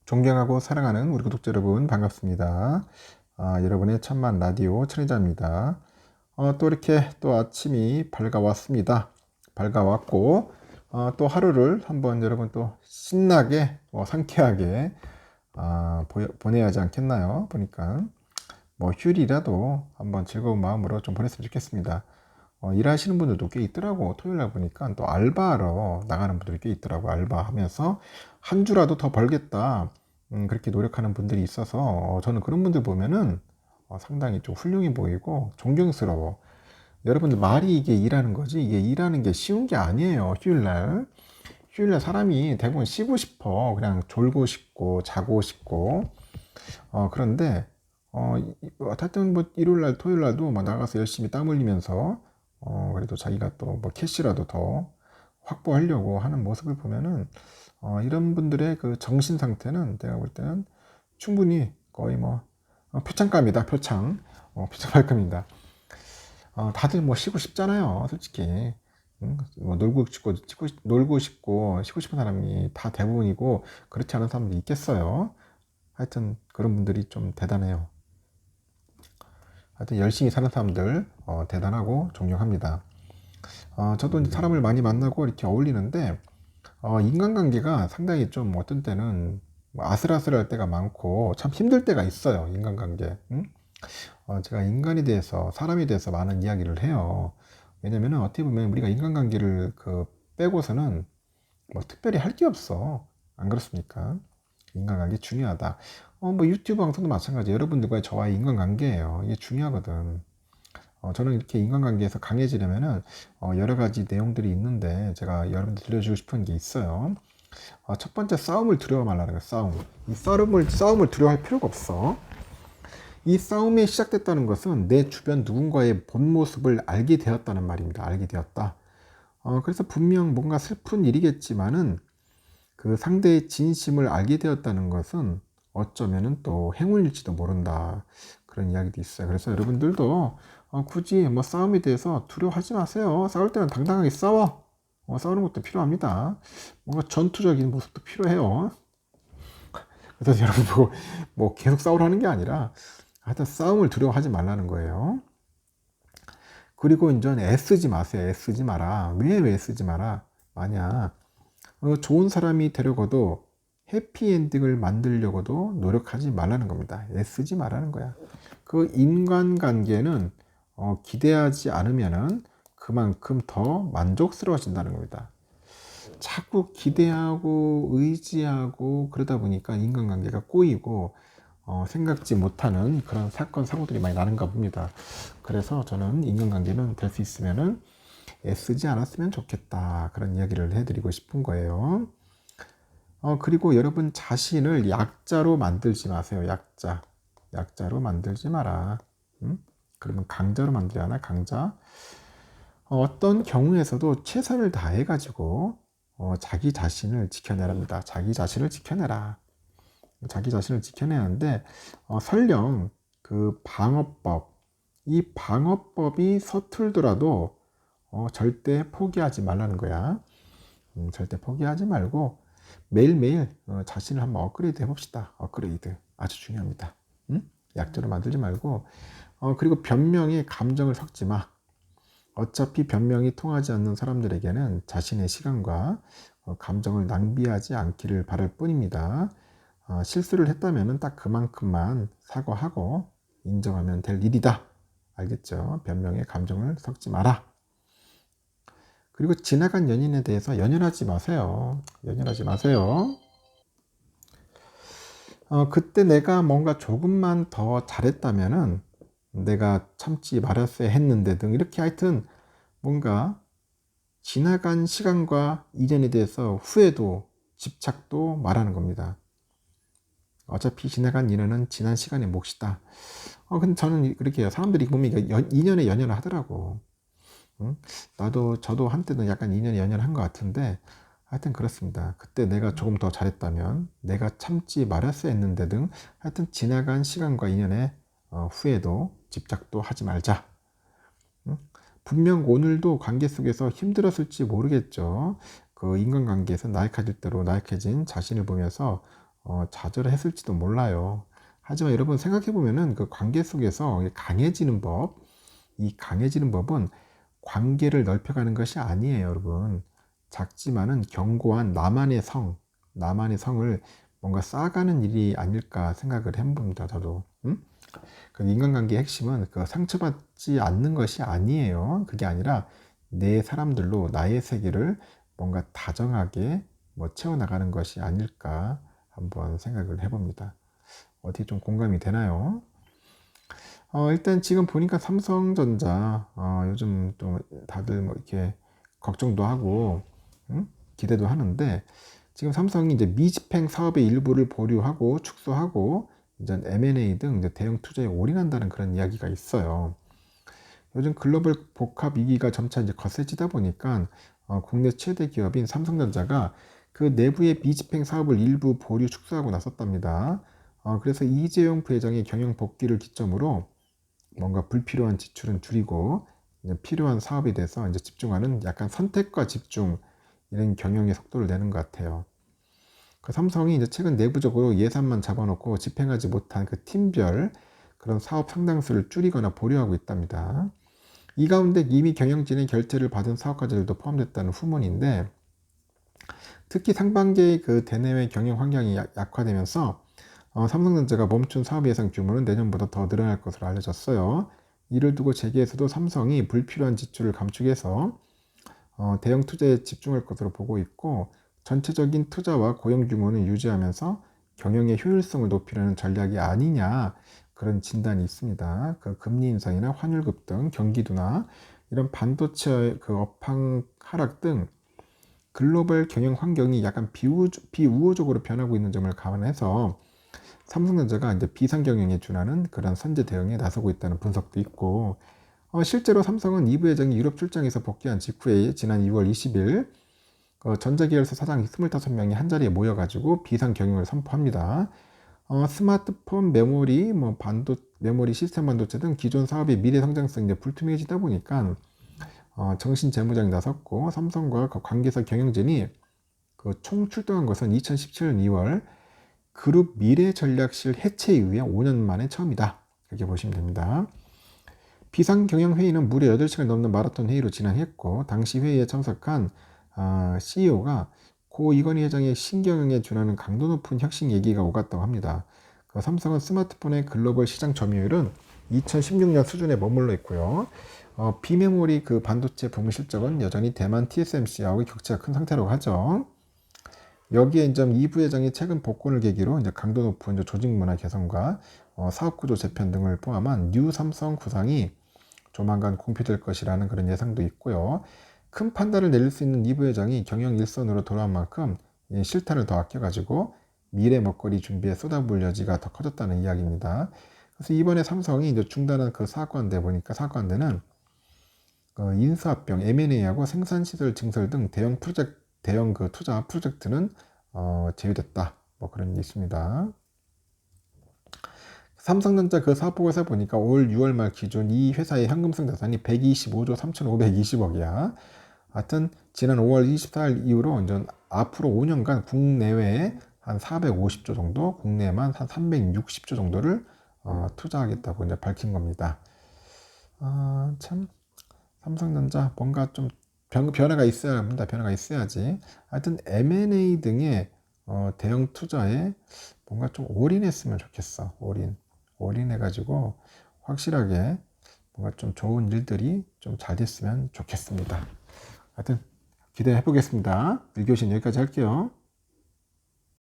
존경하고 사랑하는 우리 구독자 여러분 반갑습니다. 여러분의 천만 라디오 천혜자입니다. 또 이렇게 또 아침이 밝아왔습니다. 밝아왔고 또 하루를 한번 여러분 또 신나게 상쾌하게 보내야 하지 않겠나요? 보니까 뭐 휴일이라도 한번 즐거운 마음으로 좀 보냈으면 좋겠습니다. 일하시는 분들도 꽤 있더라고. 토요일 날 보니까 또 알바하러 나가는 분들이 꽤 있더라고. 알바하면서 한 주라도 더 벌겠다. 그렇게 노력하는 분들이 있어서 저는 그런 분들 보면은 상당히 좀 훌륭해 보이고 존경스러워. 여러분들 말이 이게 일하는 거지 이게 일하는 게 쉬운 게 아니에요. 휴일날. 휴일날 사람이 대부분 쉬고 싶어. 그냥 졸고 싶고 자고 싶고. 그런데 하여튼 뭐 일요일날 토요일날도 막 나가서 열심히 땀 흘리면서 그래도 자기가 또 뭐 캐시라도 더 확보하려고 하는 모습을 보면은 이런 분들의 그 정신 상태는 내가 볼 때는 충분히 거의 뭐 표창감이다. 표창발급입니다. 다들 뭐 쉬고 싶잖아요, 솔직히. 뭐 놀고 싶고 쉬고 싶은 사람이 다 대부분이고 그렇지 않은 사람도 있겠어요. 하여튼 그런 분들이 좀 대단해요. 하여튼 열심히 사는 사람들 대단하고 존경합니다. 저도 이제 사람을 많이 만나고 이렇게 어울리는데 인간관계가 상당히 좀 어떤 때는 뭐 아슬아슬할 때가 많고 참 힘들 때가 있어요. 인간관계. 제가 인간에 대해서 사람에 대해서 많은 이야기를 해요. 왜냐면은 어떻게 보면 우리가 인간관계를 빼고서는 뭐 특별히 할 게 없어. 안 그렇습니까? 인간관계 중요하다. 뭐 유튜브 방송도 마찬가지. 여러분들과의 저와의 인간관계예요. 이게 중요하거든. 저는 이렇게 인간관계에서 강해지려면은 여러 가지 내용들이 있는데 제가 여러분들 들려주고 싶은 게 있어요. 첫 번째 싸움을 두려워 말라는 거예요. 싸움을 두려워할 필요가 없어. 이 싸움이 시작됐다는 것은 내 주변 누군가의 본 모습을 알게 되었다는 말입니다. 알게 되었다. 그래서 분명 뭔가 슬픈 일이겠지만은 그 상대의 진심을 알게 되었다는 것은 어쩌면은 또 행운일지도 모른다. 그런 이야기도 있어요. 그래서 여러분들도 굳이 뭐 싸움에 대해서 두려워하지 마세요. 싸울 때는 당당하게 싸워. 싸우는 것도 필요합니다. 뭔가 전투적인 모습도 필요해요. 그래서 여러분 보고 뭐 계속 싸우라는 게 아니라 하여튼 싸움을 두려워하지 말라는 거예요. 그리고 이제 애쓰지 마세요. 애쓰지 마라. 왜 애쓰지 마라? 만약 좋은 사람이 되려고도 해피엔딩을 만들려고도 노력하지 말라는 겁니다. 애쓰지 말라는 거야. 그 인간관계는 기대하지 않으면은 그만큼 더 만족스러워진다는 겁니다. 자꾸 기대하고 의지하고 그러다 보니까 인간관계가 꼬이고 생각지 못하는 그런 사건 사고들이 많이 나는가 봅니다. 그래서 저는 인간관계는 될 수 있으면은 애쓰지 않았으면 좋겠다 그런 이야기를 해드리고 싶은 거예요. 그리고 여러분 자신을 약자로 만들지 마세요. 약자로 만들지 마라. 그러면 강자로 만들어야 하나? 강자. 어떤 경우에서도 최선을 다해 가지고 자기 자신을 지켜내랍니다. 자기 자신을 지켜내라. 자기 자신을 지켜내야 하는데 설령 그 방어법, 이 방어법이 서툴더라도 절대 포기하지 말라는 거야. 절대 포기하지 말고 매일매일 자신을 한번 업그레이드 해봅시다. 업그레이드 아주 중요합니다. 약자로 만들지 말고 그리고 변명에 감정을 섞지 마. 어차피 변명이 통하지 않는 사람들에게는 자신의 시간과 감정을 낭비하지 않기를 바랄 뿐입니다. 실수를 했다면 딱 그만큼만 사과하고 인정하면 될 일이다. 알겠죠? 변명에 감정을 섞지 마라. 그리고 지나간 연인에 대해서 연연하지 마세요. 연연하지 마세요. 그때 내가 뭔가 조금만 더 잘했다면은 내가 참지 말았어야 했는데 등 이렇게 하여튼 뭔가 지나간 시간과 이전에 대해서 후회도 집착도 말하는 겁니다. 어차피 지나간 인연은 지난 시간의 몫이다. 근데 저는 그렇게 해요. 사람들이 보면 인연에 연연을 하더라고. 저도 한때는 약간 인연에 연연한 것 같은데 하여튼 그렇습니다. 그때 내가 조금 더 잘했다면 내가 참지 말았어야 했는데 등 하여튼 지나간 시간과 인연에 후회도 집착도 하지 말자. 분명 오늘도 관계 속에서 힘들었을지 모르겠죠. 그 인간관계에서 나약해질 대로 나약해진 자신을 보면서 좌절했을지도 몰라요. 하지만 여러분 생각해 보면은 그 관계 속에서 강해지는 법, 이 강해지는 법은 관계를 넓혀가는 것이 아니에요, 여러분. 작지만은 견고한 나만의 성을 뭔가 쌓아가는 일이 아닐까 생각을 해봅니다, 저도. 그 인간관계의 핵심은 그 상처받지 않는 것이 아니에요. 그게 아니라 내 사람들로 나의 세계를 뭔가 다정하게 채워나가는 것이 아닐까 한번 생각을 해봅니다. 어떻게 좀 공감이 되나요? 일단 지금 보니까 삼성전자 요즘 또 다들 이렇게 걱정도 하고 기대도 하는데 지금 삼성이 이제 미집행 사업의 일부를 보류하고 축소하고 이제 M&A 등 이제 대형 투자에 올인한다는 그런 이야기가 있어요. 요즘 글로벌 복합 위기가 점차 이제 거세지다 보니까 국내 최대 기업인 삼성전자가 그 내부의 미집행 사업을 일부 보류 축소하고 나섰답니다. 그래서 이재용 부회장의 경영 복귀를 기점으로 뭔가 불필요한 지출은 줄이고 이제 필요한 사업에 대해서 이제 집중하는 약간 선택과 집중 이런 경영의 속도를 내는 것 같아요. 그 삼성이 이제 최근 내부적으로 예산만 잡아놓고 집행하지 못한 그 팀별 그런 사업 상당수를 줄이거나 보류하고 있답니다. 이 가운데 이미 경영진의 결제를 받은 사업가들도 포함됐다는 후문인데 특히 상반기의 그 대내외 경영 환경이 약화되면서 삼성전자가 멈춘 사업 예상 규모는 내년보다 더 늘어날 것으로 알려졌어요. 이를 두고 재계에서도 삼성이 불필요한 지출을 감축해서 대형 투자에 집중할 것으로 보고 있고 전체적인 투자와 고용 규모는 유지하면서 경영의 효율성을 높이려는 전략이 아니냐 그런 진단이 있습니다. 그 금리 인상이나 환율 급등, 경기 둔화, 이런 반도체 그 업황 하락 등 글로벌 경영 환경이 약간 비우호적으로 변하고 있는 점을 감안해서 삼성전자가 이제 비상 경영에 준하는 그런 선제 대응에 나서고 있다는 분석도 있고 실제로 삼성은 이 부회장이 유럽 출장에서 복귀한 직후에 지난 2월 20일 전자계열사 사장 25명이 한자리에 모여가지고 비상 경영을 선포합니다. 스마트폰, 메모리, 메모리 시스템 반도체 등 기존 사업의 미래 성장성이 불투명해지다 보니까 정신 재무장이 나섰고 삼성과 그 관계사 경영진이 그 총 출동한 것은 2017년 2월 그룹 미래전략실 해체에 의해 5년 만에 처음이다. 이렇게 보시면 됩니다. 비상경영회의는 무려 8시간 넘는 마라톤 회의로 진행했고 당시 회의에 참석한 CEO가 고 이건희 회장의 신경영에 준하는 강도 높은 혁신 얘기가 오갔다고 합니다. 그 삼성은 스마트폰의 글로벌 시장 점유율은 2016년 수준에 머물러 있고요. 비메모리 그 반도체 부문 실적은 여전히 대만 TSMC하고 격차가 큰 상태라고 하죠. 여기에 이제 이 부회장이 최근 복권을 계기로 이제 강도 높은 조직 문화 개선과 사업 구조 재편 등을 포함한 뉴 삼성 구상이 조만간 공표될 것이라는 그런 예상도 있고요. 큰 판단을 내릴 수 있는 이 부회장이 경영 일선으로 돌아온 만큼 실탄을 더 아껴가지고 미래 먹거리 준비에 쏟아부을 여지가 더 커졌다는 이야기입니다. 그래서 이번에 삼성이 이제 중단한 그 사업관대 보니까 사업관대는 인수합병, M&A하고 생산시설 증설 등 대형 그 투자 프로젝트는 제외됐다. 그런 게 있습니다. 삼성전자 그 사업보고서 보니까 올 6월 말 기준 이 회사의 현금성 자산이 125조 3,520억이야. 하여튼 지난 5월 24일 이후로 이제 앞으로 5년간 국내외에 한 450조 정도, 국내에만 한 360조 정도를 투자하겠다고 이제 밝힌 겁니다. 참 삼성전자 뭔가 좀 변화가 있어야 합니다. 변화가 있어야지. 하여튼 M&A 등의 대형 투자에 뭔가 좀 올인했으면 좋겠어. 올인해가지고 확실하게 뭔가 좀 좋은 일들이 좀 잘 됐으면 좋겠습니다. 하여튼 기대해 보겠습니다. 1교시는 여기까지 할게요.